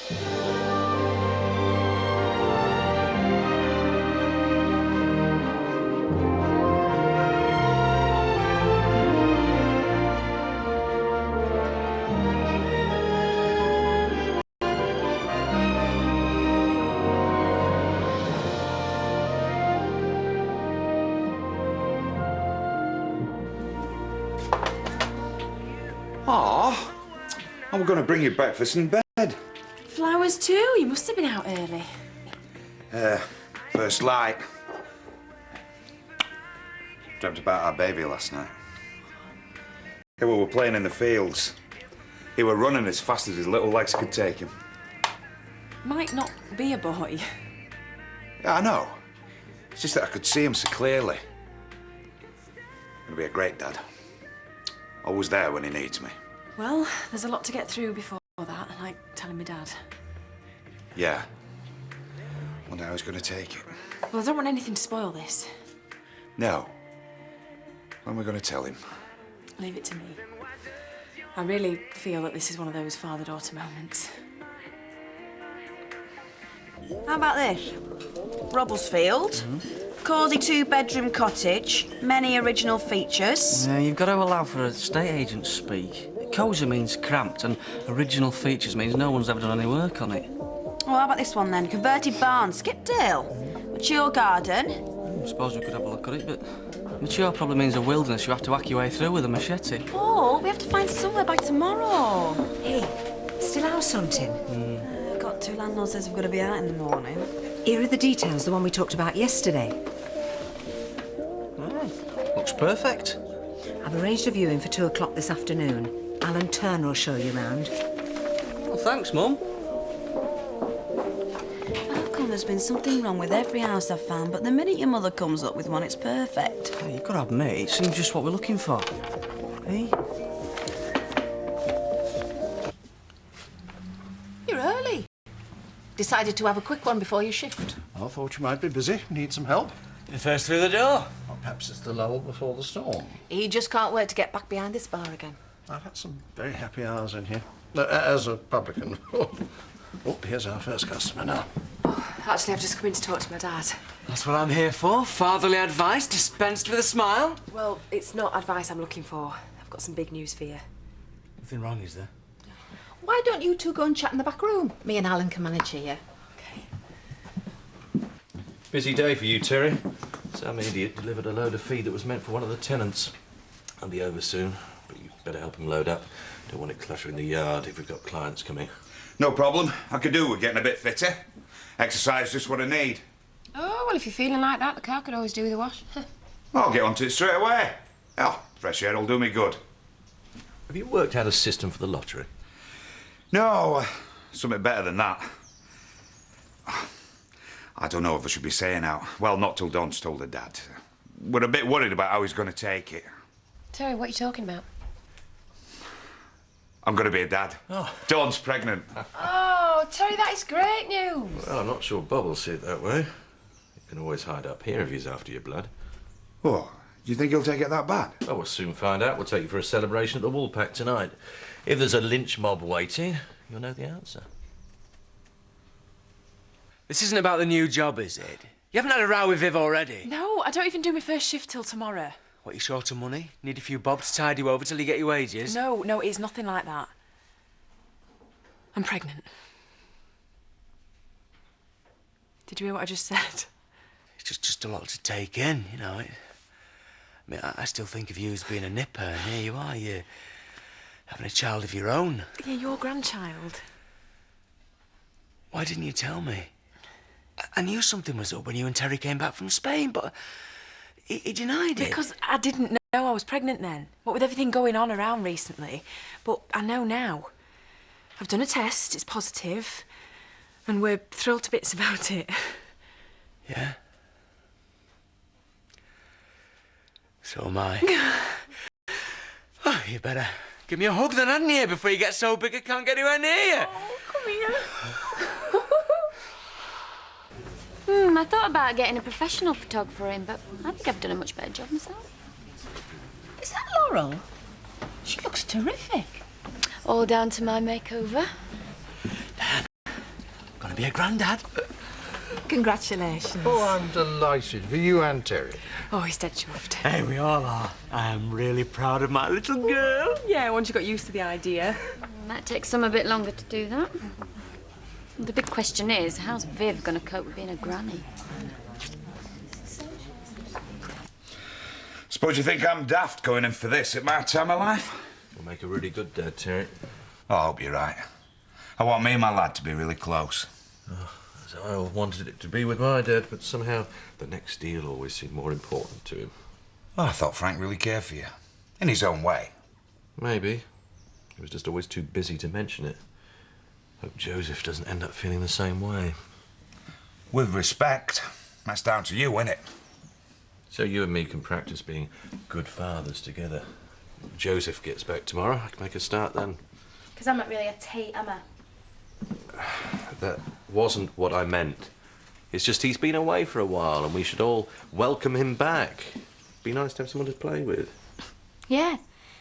Oh, I was going to bring you breakfast in bed. Flowers too? You must have been out early. First light. Dreamt about our baby last night. Yeah, we were playing in the fields. He were running as fast as his little legs could take him. Might not be a boy. Yeah, I know. It's just that I could see him so clearly. He'll be a great dad. Always there when he needs me. Well, there's a lot to get through before that, like telling my dad. Yeah. Wonder how he's going to take it. Well, I don't want anything to spoil this. No. When are we going to tell him? Leave it to me. I really feel that this is one of those father-daughter moments. How about this? Robblesfield, cosy two-bedroom cottage, many original features. Yeah, you've got to allow for estate agent speak. Cosy means cramped, and original features means no one's ever done any work on it. Well, how about this one then? Converted barn, Skipdale, mature garden. I suppose we could have a look at it, but mature probably means a wilderness you have to whack your way through with a machete. Paul, we have to find somewhere by tomorrow. Hey, still house hunting? Got two landlords says we've got to be out in the morning. Here are the details, the one we talked about yesterday. Looks perfect. I've arranged a viewing for 2 o'clock this afternoon. Alan Turner will show you round. Well, thanks, Mum. How come there's been something wrong with every house I've found, but the minute your mother comes up with one, it's perfect? Hey, you've got to admit, it seems just what we're looking for. Hey? You're early. Decided to have a quick one before your shift. I thought you might be busy. Need some help? You're first through the door. Or perhaps it's the lull before the storm. He just can't wait to get back behind this bar again. I've had some very happy hours in here. As a publican. Oh, here's our first customer now. Actually, I've just come in to talk to my dad. That's what I'm here for. Fatherly advice dispensed with a smile. Well, it's not advice I'm looking for. I've got some big news for you. Nothing wrong, is there? Why don't you two go and chat in the back room? Me and Alan can manage here. Okay. Busy day for you, Terry. Some idiot delivered a load of feed that was meant for one of the tenants. I'll be over soon, but you better help him load up. Don't want it cluttering the yard if we've got clients coming. No problem. I could do with getting a bit fitter. Exercise is just what I need. Oh, well, if you're feeling like that, the car could always do with a wash. I'll get onto it straight away. Oh, fresh air will do me good. Have you worked out a system for the lottery? No, something better than that. I don't know if I should be saying out. Well, not till Don's told her dad. We're a bit worried about how he's going to take it. Terry, what are you talking about? I'm going to be a dad. Oh. Dawn's pregnant. Oh, Terry, that is great news. Well, I'm not sure Bob will see it that way. You can always hide up here if he's after your blood. What? Do you think he'll take it that bad? Well, we'll soon find out. We'll take you for a celebration at the Woolpack tonight. If there's a lynch mob waiting, you'll know the answer. This isn't about the new job, is it? You haven't had a row with Viv already? No, I don't even do my first shift till tomorrow. What, you short of money? Need a few bob to tide you over till you get your wages? No, it's nothing like that. I'm pregnant. Did you hear what I just said? It's just a lot to take in, you know. I still think of you as being a nipper, and here you are, you're having a child of your own. Yeah, your grandchild. Why didn't you tell me? I knew something was up when you and Terry came back from Spain, but he denied it. Because I didn't know I was pregnant then. What with everything going on around recently. But I know now. I've done a test, it's positive, and we're thrilled to bits about it. Yeah? So am I. Oh, you better give me a hug then, hadn't you, before you get so big I can't get anywhere near you. Oh, come here. I thought about getting a professional photographer in, but I think I've done a much better job myself. Is that Laurel? She looks terrific. All down to my makeover. Dan, to be a granddad. Congratulations. Oh, I'm delighted for you and Terry. Oh, he's dead chuffed. Hey, we all are. I am really proud of my little girl. Yeah, once you got used to the idea. That takes some a bit longer to do that. The big question is, how's Viv going to cope with being a granny? Suppose you think I'm daft going in for this at my time of life? You'll make a really good dad, Terry. Oh, I hope you're right. I want me and my lad to be really close. As I wanted it to be with my dad, but somehow the next deal always seemed more important to him. Oh, I thought Frank really cared for you. In his own way. Maybe. He was just always too busy to mention it. Hope Joseph doesn't end up feeling the same way. With respect, that's down to you, isn't it? So you and me can practice being good fathers together. If Joseph gets back tomorrow, I can make a start then. Because I'm not really a tea, am I? That wasn't what I meant. It's just he's been away for a while and we should all welcome him back. Be nice to have someone to play with. Yeah.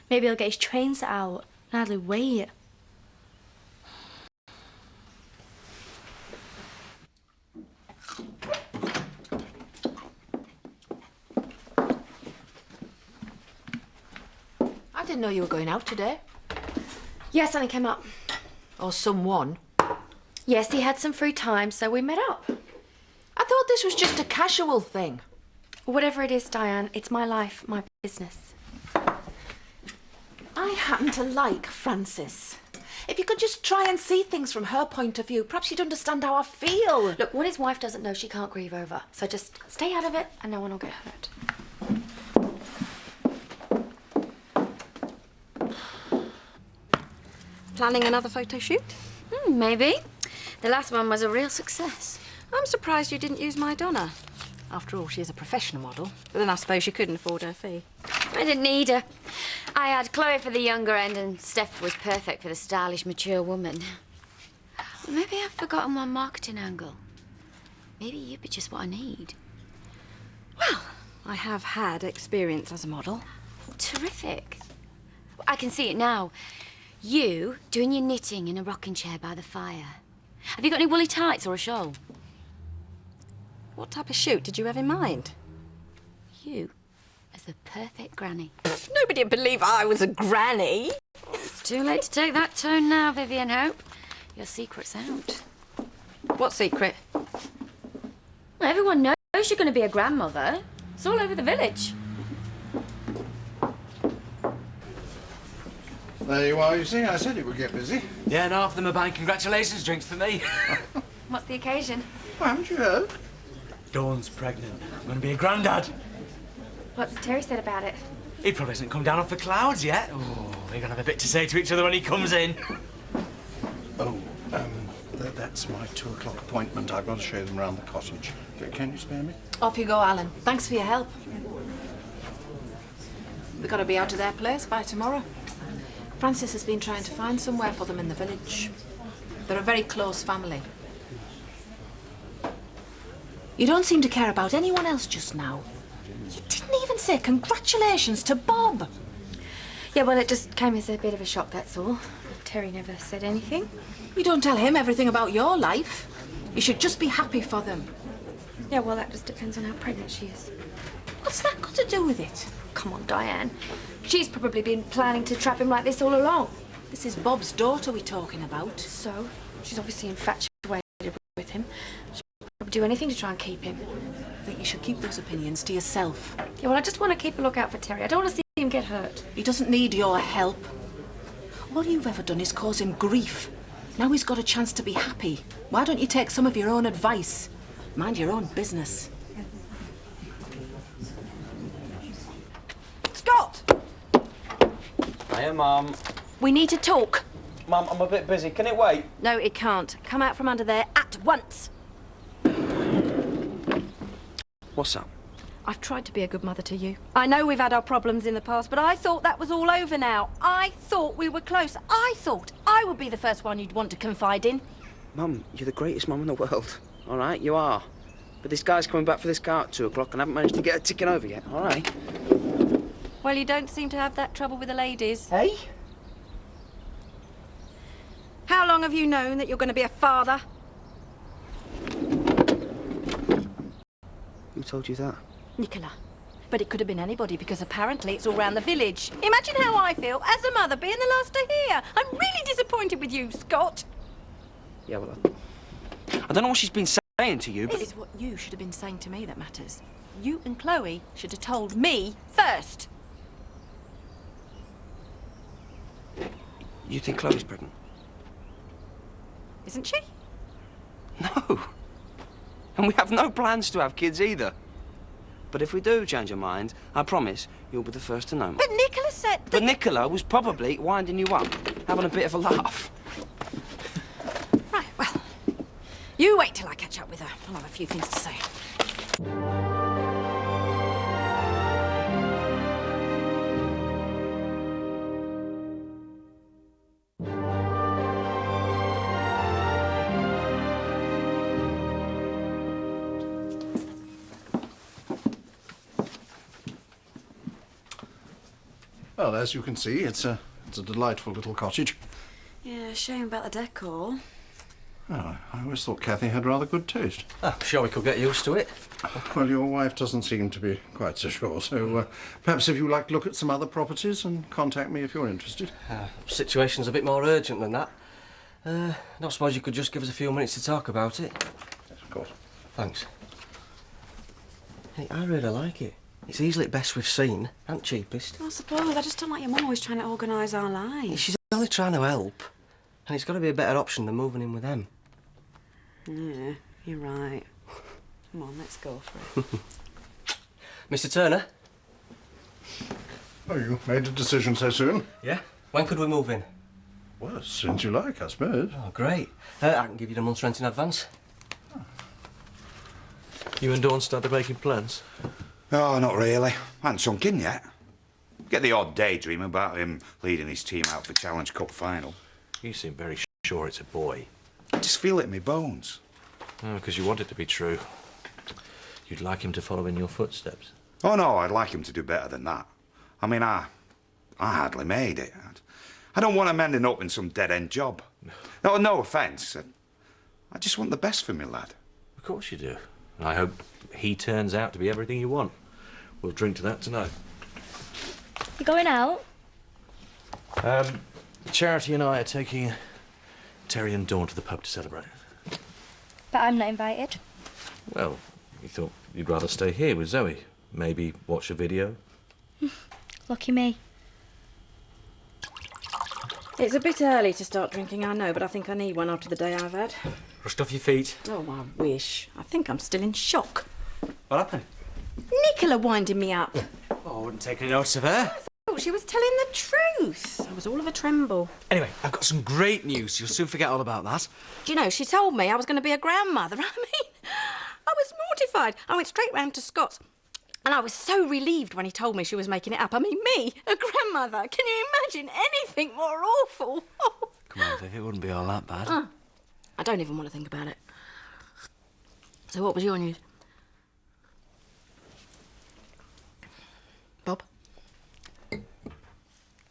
Maybe he'll get his trains out. I hardly wait. I didn't know you were going out today. Yeah, something came up. Or someone. Yes, he had some free time, so we met up. I thought this was just a casual thing. Whatever it is, Diane, it's my life, my business. I happen to like Frances. If you could just try and see things from her point of view, perhaps you'd understand how I feel. Look, what his wife doesn't know, she can't grieve over. So just stay out of it and no one will get hurt. Planning another photo shoot? Maybe. The last one was a real success. I'm surprised you didn't use my Donna. After all, she is a professional model. But then I suppose you couldn't afford her fee. I didn't need her. I had Chloe for the younger end and Steph was perfect for the stylish, mature woman. Maybe I've forgotten one marketing angle. Maybe you'd be just what I need. Well, I have had experience as a model. Terrific. I can see it now. You doing your knitting in a rocking chair by the fire. Have you got any woolly tights or a shawl? What type of shoot did you have in mind? You as the perfect granny. Nobody'd believe I was a granny. It's too late to take that tone now, Vivian Hope. Your secret's out. What secret? Well, everyone knows you're going to be a grandmother. It's all over the village. There you are, you see. I said it would get busy. Yeah, and half of them are buying congratulations drinks for me. What's the occasion? Well, haven't you heard? Dawn's pregnant. I'm going to be a granddad. What's Terry said about it? He probably hasn't come down off the clouds yet. Oh, we're going to have a bit to say to each other when he comes in. Oh, that's my 2 o'clock appointment. I've got to show them around the cottage. Can you spare me? Off you go, Alan. Thanks for your help. We've got to be out of their place by tomorrow. Frances has been trying to find somewhere for them in the village. They're a very close family. You don't seem to care about anyone else just now. You didn't even say congratulations to Bob. Yeah, well, it just came as a bit of a shock, that's all. Terry never said anything. You don't tell him everything about your life. You should just be happy for them. Yeah, well, that just depends on how pregnant she is. What's that got to do with it? Come on, Diane. She's probably been planning to trap him like this all along. This is Bob's daughter we're talking about. So, she's obviously infatuated with him. She'll probably do anything to try and keep him. I think you should keep those opinions to yourself. Yeah, well, I just want to keep a lookout for Terry. I don't want to see him get hurt. He doesn't need your help. All you've ever done is cause him grief. Now he's got a chance to be happy. Why don't you take some of your own advice? Mind your own business. Scott! Hiya, Mum. We need to talk. Mum, I'm a bit busy. Can it wait? No, it can't. Come out from under there at once. What's up? I've tried to be a good mother to you. I know we've had our problems in the past, but I thought that was all over now. I thought we were close. I thought I would be the first one you'd want to confide in. Mum, you're the greatest mum in the world. All right, you are. But this guy's coming back for this car at 2 o'clock and I haven't managed to get a ticket over yet, all right? Well, you don't seem to have that trouble with the ladies. Hey? How long have you known that you're going to be a father? Who told you that? Nicola. But it could have been anybody because apparently it's all round the village. Imagine how I feel as a mother being the last to hear. I'm really disappointed with you, Scott. Yeah, well, I don't know what she's been saying to you, but... It's what you should have been saying to me that matters. You and Chloe should have told me first. You think Chloe's pregnant? Isn't she? No. And we have no plans to have kids either. But if we do change our mind, I promise you'll be the first to know. But Nicola said... But Nicola was probably winding you up, having a bit of a laugh. Right, well, you wait till I catch up with her. I'll have a few things to say. Well, as you can see, it's a delightful little cottage. Yeah, shame about the decor. Oh, I always thought Kathy had rather good taste. I'm sure we could get used to it. Well, your wife doesn't seem to be quite so sure, so perhaps if you like to look at some other properties and contact me if you're interested. Situation's a bit more urgent than that. I don't suppose you could just give us a few minutes to talk about it? Yes, of course. Thanks. Hey, I really like it. It's easily the best we've seen, and cheapest. I suppose. I just don't like your mum always trying to organise our lives. She's only trying to help. And it's got to be a better option than moving in with them. Yeah, you're right. Come on, let's go for it. Mr. Turner? Oh, you made a decision so soon? Yeah. When could we move in? Well, as soon as you like, I suppose. Oh, great. I can give you the month's rent in advance. You and Dawn started making plans? Oh, not really. I haven't sunk in yet. Get the odd daydream about him leading his team out for Challenge Cup final. You seem very sure it's a boy. I just feel it in my bones. Oh, because you want it to be true. You'd like him to follow in your footsteps? Oh, no, I'd like him to do better than that. I mean, I hardly made it. I don't want him ending up in some dead-end job. No offence. I just want the best for me, lad. Of course you do. And I hope he turns out to be everything you want. We'll drink to that tonight. You going out? Charity and I are taking Terry and Dawn to the pub to celebrate. But I'm not invited. Well, we thought you'd rather stay here with Zoe. Maybe watch a video. Lucky me. It's a bit early to start drinking, I know, but I think I need one after the day I've had. Rushed off your feet. Oh, I wish. I think I'm still in shock. What happened? Nicola winding me up. Oh, I wouldn't take any notice of her. I thought she was telling the truth. I was all of a tremble. Anyway, I've got some great news. You'll soon forget all about that. Do you know, she told me I was going to be a grandmother. I mean, I was mortified. I went straight round to Scott's. And I was so relieved when he told me she was making it up. I mean, me, a grandmother. Can you imagine anything more awful? Come on, Viv, it wouldn't be all that bad. I don't even want to think about it. So what was your news? Bob?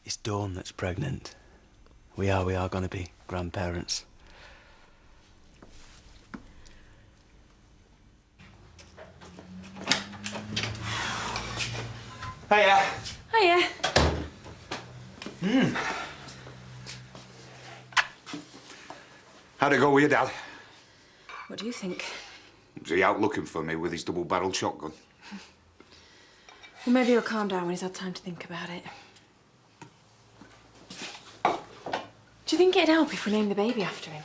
It's Dawn that's pregnant. We are going to be grandparents. Hiya. Hiya. How'd it go with your dad? What do you think? Was he out looking for me with his double-barreled shotgun? Well, maybe he'll calm down when he's had time to think about it. Do you think it'd help if we named the baby after him?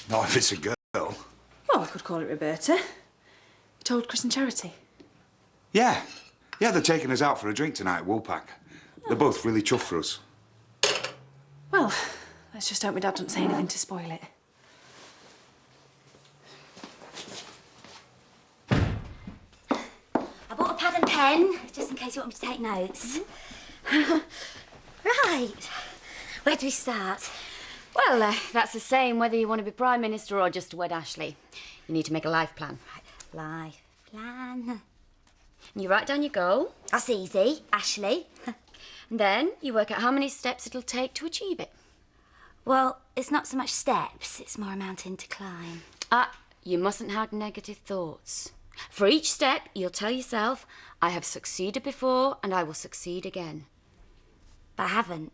Not if it's a girl. Well, I could call it Roberta. You told Chris and Charity? Yeah. Yeah, they're taking us out for a drink tonight at Woolpack. They're both really chuffed for us. Well, let's just hope my dad doesn't say anything to spoil it. I bought a pad and pen, just in case you want me to take notes. Right. Where do we start? Well, that's the same whether you want to be Prime Minister or just to wed Ashley. You need to make a life plan. Right. Life plan. And you write down your goal. That's easy, Ashley. And then you work out how many steps it'll take to achieve it. Well, it's not so much steps, it's more a mountain to climb. You mustn't have negative thoughts. For each step, you'll tell yourself, I have succeeded before and I will succeed again. But I haven't.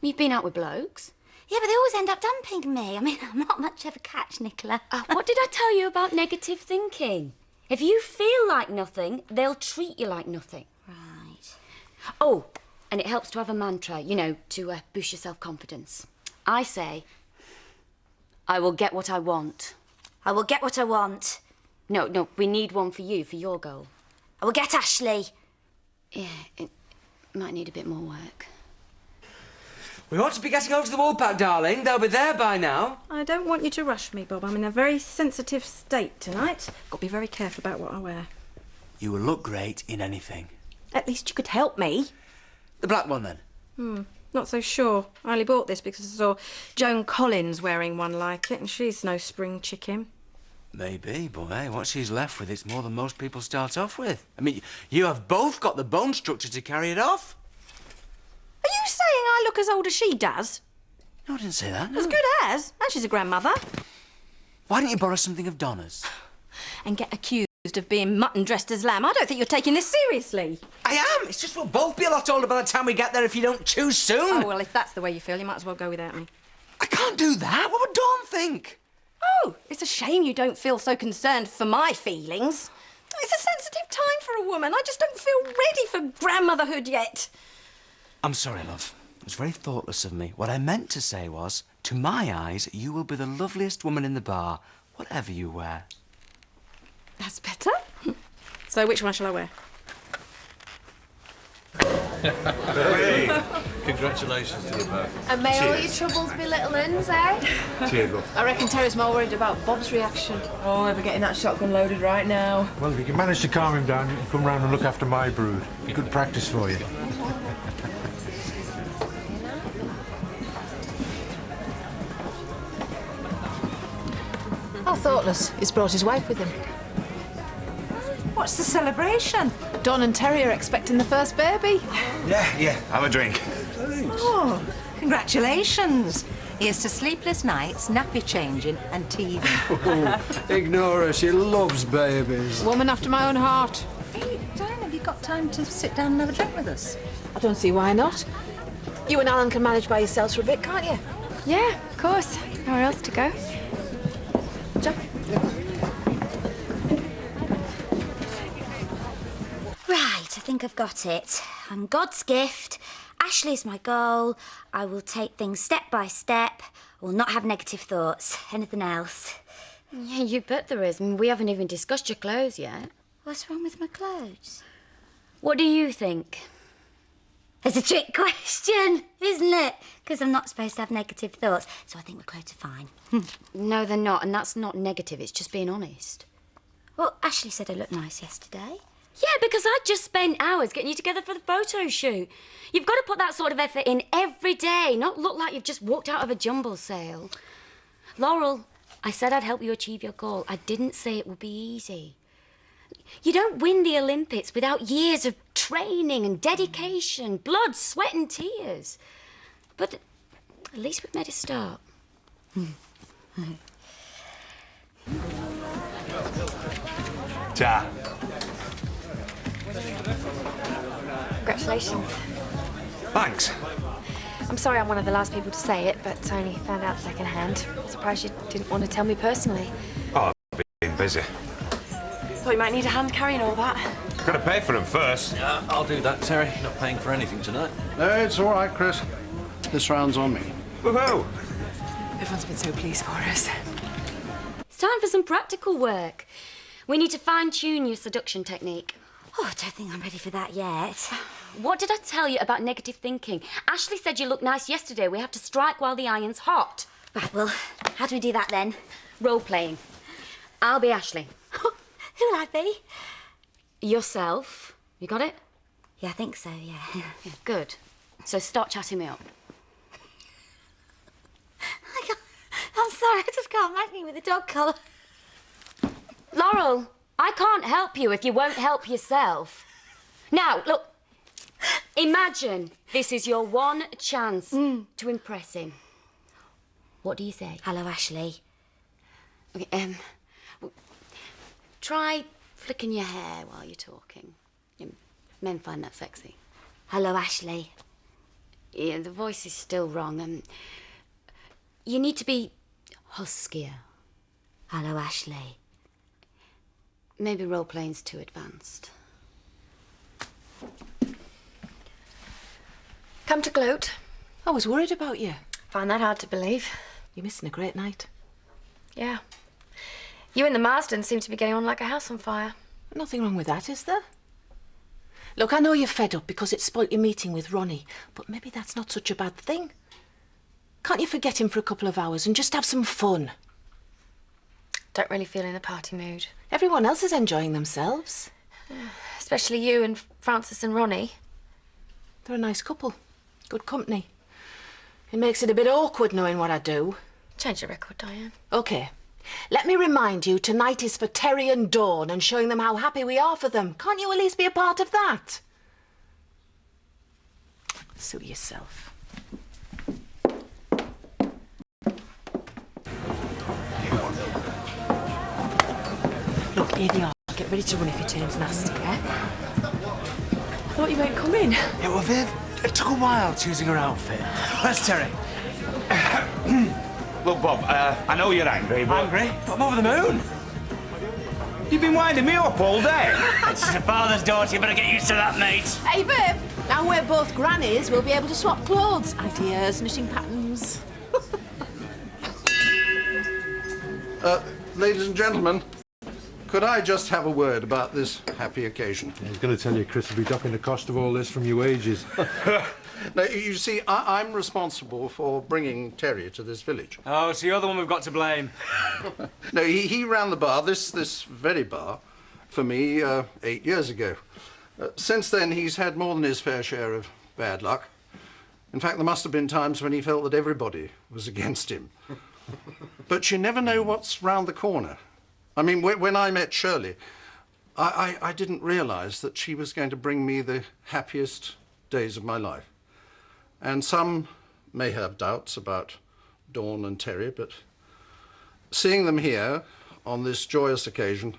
You've been out with blokes. Yeah, but they always end up dumping me. I mean, I'm not much of a catch, Nicola. What did I tell you about negative thinking? If you feel like nothing, they'll treat you like nothing. Right. Oh, and it helps to have a mantra, you know, to boost your self-confidence. I say, I will get what I want. I will get what I want. No, we need one for you, for your goal. I will get Ashley. Yeah, it might need a bit more work. We ought to be getting over to the Woolpack, darling. They'll be there by now. I don't want you to rush me, Bob. I'm in a very sensitive state tonight. Got to be very careful about what I wear. You will look great in anything. At least you could help me. The black one, then? Not so sure. I only bought this because I saw Joan Collins wearing one like it, and she's no spring chicken. Maybe, but hey, what she's left with, it's more than most people start off with. I mean, you have both got the bone structure to carry it off. Are you saying I look as old as she does? No, I didn't say that. As good as. And she's a grandmother. Why don't you borrow something of Donna's? And get accused of being mutton dressed as lamb. I don't think you're taking this seriously. I am. It's just we'll both be a lot older by the time we get there if you don't choose soon. Oh, well, if that's the way you feel, you might as well go without me. I can't do that. What would Dawn think? Oh, it's a shame you don't feel so concerned for my feelings. It's a sensitive time for a woman. I just don't feel ready for grandmotherhood yet. I'm sorry, love. It was very thoughtless of me. What I meant to say was, to my eyes, you will be the loveliest woman in the bar, whatever you wear. That's better. So which one shall I wear? Hey, congratulations to you both. And may all your troubles be little uns, eh? Cheers, love. I reckon Terry's more worried about Bob's reaction. Oh, ever getting that shotgun loaded right now. Well, if you can manage to calm him down, you can come round and look after my brood. Good practice for you. How thoughtless. He's brought his wife with him. What's the celebration? Don and Terry are expecting the first baby. Yeah, have a drink. Oh, congratulations. Here's to sleepless nights, nappy changing and teething. Ignore her, she loves babies. Woman after my own heart. Hey, Diane, have you got time to sit down and have a drink with us? I don't see why not. You and Alan can manage by yourselves for a bit, can't you? Yeah, of course. Nowhere else to go. Jump. Right, I think I've got it. I'm God's gift. Ashley's my goal. I will take things step by step. I will not have negative thoughts. Anything else? Yeah, you bet there is. I mean, we haven't even discussed your clothes yet. What's wrong with my clothes? What do you think? It's a trick question, isn't it? Because I'm not supposed to have negative thoughts, so I think my clothes are fine. No, they're not, and that's not negative, it's just being honest. Well, Ashley said I looked nice yesterday. Yeah, because I just spent hours getting you together for the photo shoot. You've got to put that sort of effort in every day, not look like you've just walked out of a jumble sale. Laurel, I said I'd help you achieve your goal. I didn't say it would be easy. You don't win the Olympics without years of training and dedication, blood, sweat and tears. But at least we've made a start. Ta. Congratulations. Thanks. I'm sorry I'm one of the last people to say it, but I only found out secondhand. Surprised you didn't want to tell me personally. Oh, I've been busy. Thought you might need a hand carrying all that. Got to pay for them first. Yeah, I'll do that, Terry. Not paying for anything tonight. No, it's all right, Chris. This round's on me. Woohoo! Everyone's been so pleased for us. It's time for some practical work. We need to fine-tune your seduction technique. Oh, I don't think I'm ready for that yet. What did I tell you about negative thinking? Ashley said you looked nice yesterday. We have to strike while the iron's hot. Right, well, how do we do that then? Role-playing. I'll be Ashley. Who'll I be? Yourself. You got it? Yeah, I think so, yeah. Yeah, good. So start chatting me up. I'm sorry, I just can't match me with a dog collar. Laurel, I can't help you if you won't help yourself. Now, look, imagine this is your one chance to impress him. What do you say? Hello, Ashley. Okay, try flicking your hair while you're talking. Men find that sexy. Hello, Ashley. Yeah, the voice is still wrong. You need to be huskier. Hello, Ashley. Maybe role-playing's too advanced. Come to gloat. I was worried about you. Find that hard to believe. You're missing a great night. Yeah. You and the Marsden seem to be getting on like a house on fire. Nothing wrong with that, is there? Look, I know you're fed up because it spoilt your meeting with Ronnie, but maybe that's not such a bad thing. Can't you forget him for a couple of hours and just have some fun? Don't really feel in the party mood. Everyone else is enjoying themselves. Especially you and Francis and Ronnie. They're a nice couple. Good company. It makes it a bit awkward knowing what I do. Change the record, Diane. OK. Let me remind you, tonight is for Terry and Dawn and showing them how happy we are for them. Can't you at least be a part of that? Suit yourself. Look, here they are. Get ready to run if your turn's nasty, eh? I thought you weren't coming. Yeah, well, Viv, it took a while choosing her outfit. Where's Terry? Look, Bob, I know you're angry, but... Angry? But I'm over the moon. You've been winding me up all day. It's your father's daughter. You better get used to that, mate. Hey, Viv, now we're both grannies, we'll be able to swap clothes, ideas, knitting patterns. Ladies and gentlemen, could I just have a word about this happy occasion? I was going to tell you, Chris will be ducking the cost of all this from your wages. Now, you see, I'm responsible for bringing Terry to this village. Oh, so you're the one we've got to blame. No, he ran the bar, this very bar, for me 8 years ago. Since then, he's had more than his fair share of bad luck. In fact, there must have been times when he felt that everybody was against him. But you never know what's round the corner. I mean, when I met Shirley, I didn't realise that she was going to bring me the happiest days of my life. And some may have doubts about Dawn and Terry, but seeing them here on this joyous occasion,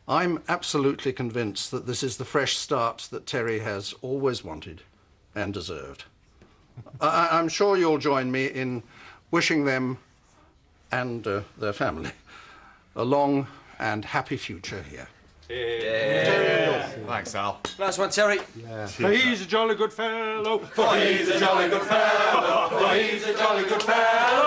I'm absolutely convinced that this is the fresh start that Terry has always wanted and deserved. I'm sure you'll join me in wishing them and their family a long and happy future here. Terry and Dawn. Thanks, Al. Nice one, Terry. Yeah. For he's a jolly good fellow. For he's a jolly good fellow. For he's a jolly good fellow.